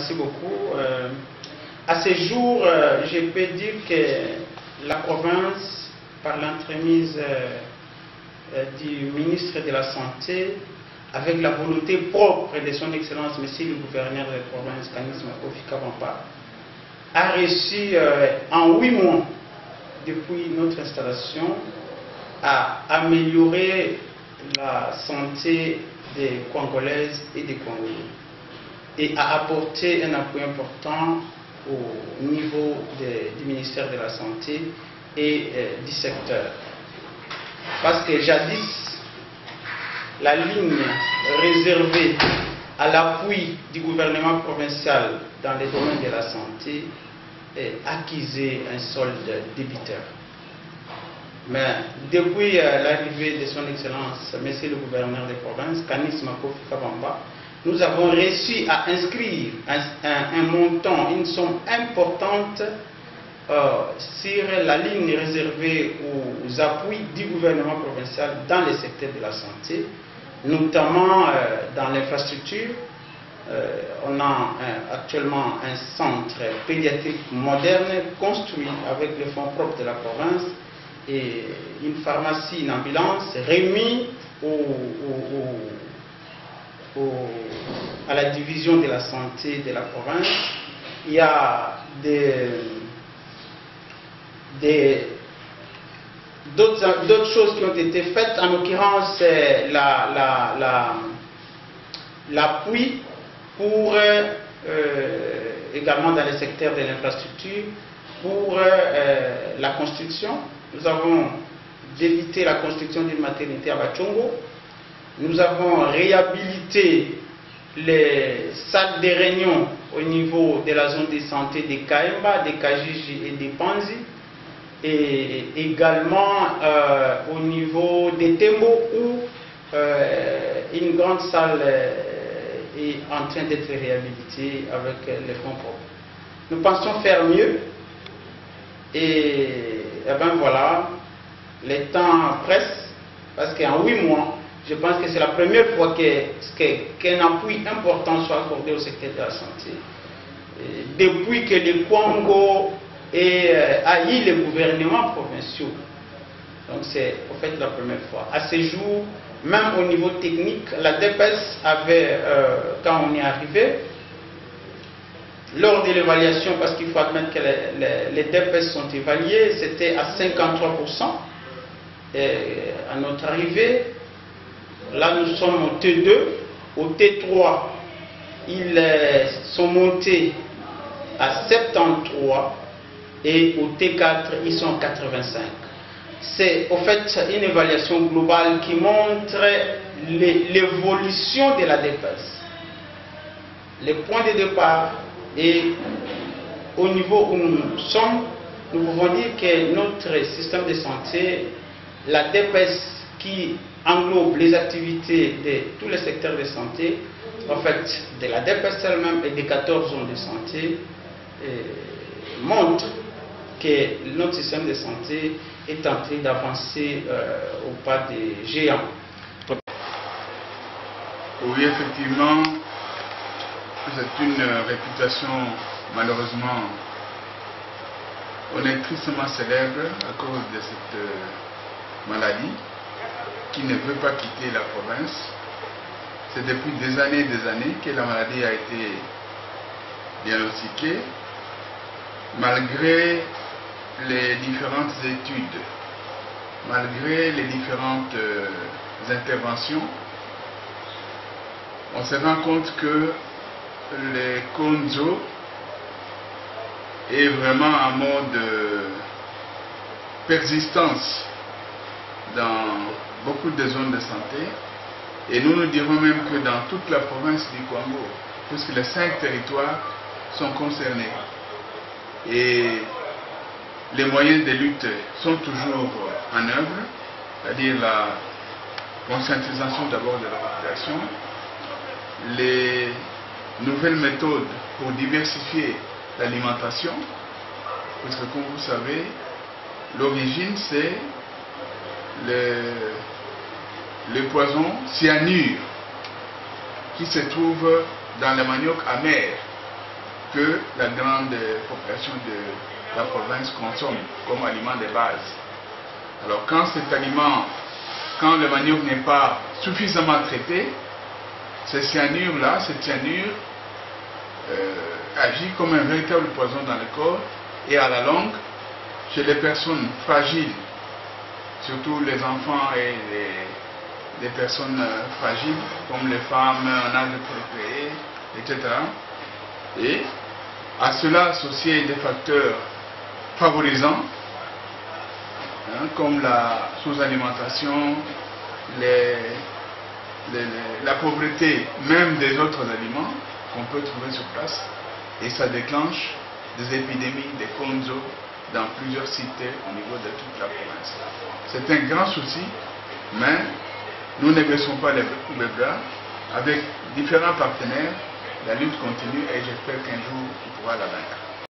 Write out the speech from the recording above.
Merci beaucoup. À ce jour, je peux dire que la province, par l'entremise du ministre de la Santé, avec la volonté propre de son Excellence, Monsieur le gouverneur de la province, Kanis Makofi Kabamba, a réussi en 8 mois, depuis notre installation, à améliorer la santé des Congolaises et des Congolais et à apporter un appui important au niveau du ministère de la Santé et du secteur. Parce que jadis, la ligne réservée à l'appui du gouvernement provincial dans les domaines de la santé acquisait un solde débiteur. Mais depuis l'arrivée de son Excellence, Monsieur le gouverneur de province, Kanis Makofi Kabamba, nous avons réussi à inscrire un montant, une somme importante sur la ligne réservée aux appuis du gouvernement provincial dans le secteur de la santé, notamment dans l'infrastructure. On a actuellement un centre pédiatrique moderne construit avec les fonds propres de la province et une pharmacie, une ambulance remis à la division de la santé de la province. Il y a d'autres choses qui ont été faites, en l'occurrence l'appui pour également dans le secteur de l'infrastructure pour la construction. Nous avons débité la construction d'une maternité à Bachongo. Nous avons réhabilité les salles de réunion au niveau de la zone de santé de Kaemba, de Kajiji et de Panzi, et également au niveau de Tembo où une grande salle est en train d'être réhabilitée avec les fonds propres. Nous pensons faire mieux et ben voilà, les temps pressent parce qu'en 8 mois, je pense que c'est la première fois qu'un appui important soit accordé au secteur de la santé. Depuis que le Congo a eu les gouvernements provinciaux. Donc c'est en fait la première fois. À ce jour, même au niveau technique, la DPS avait, quand on est arrivé, lors de l'évaluation, parce qu'il faut admettre que les DPS sont évalués, c'était à 53%. À notre arrivée, là nous sommes au T2, au T3, ils sont montés à 73 et au T4, ils sont à 85. C'est en fait une évaluation globale qui montre l'évolution de la DPS. Les points de départ et au niveau où nous sommes, nous pouvons dire que notre système de santé, la DPS qui englobe les activités de tous les secteurs de santé, en fait de la DPS elle-même et des 14 zones de santé, montre que notre système de santé est en train d'avancer au pas des géants. Oui, effectivement, c'est une réputation, malheureusement, on est tristement célèbre à cause de cette maladie qui ne veut pas quitter la province. C'est depuis des années que la maladie a été diagnostiquée, malgré les différentes études, malgré les différentes interventions. On se rend compte que le Konzo est vraiment en mode persistance dans beaucoup de zones de santé, et nous dirons même que dans toute la province du Congo, puisque les 5 territoires sont concernés et les moyens de lutte sont toujours en œuvre, c'est-à-dire la conscientisation d'abord de la population, les nouvelles méthodes pour diversifier l'alimentation, parce que comme vous savez, l'origine c'est le poison cyanure qui se trouve dans le manioc amer que la grande population de la province consomme comme aliment de base. Alors quand cet aliment, quand le manioc n'est pas suffisamment traité, cette cyanure agit comme un véritable poison dans le corps et à la longue, chez les personnes fragiles, surtout les enfants et les personnes fragiles, comme les femmes en âge de procréer, etc. Et à cela associer des facteurs favorisants, comme la sous-alimentation, la pauvreté même des autres aliments qu'on peut trouver sur place, et ça déclenche des épidémies de Konzo dans plusieurs cités au niveau de toute la province. C'est un grand souci, mais nous ne baissons pas les bras. Avec différents partenaires, la lutte continue et j'espère qu'un jour on pourra la vaincre.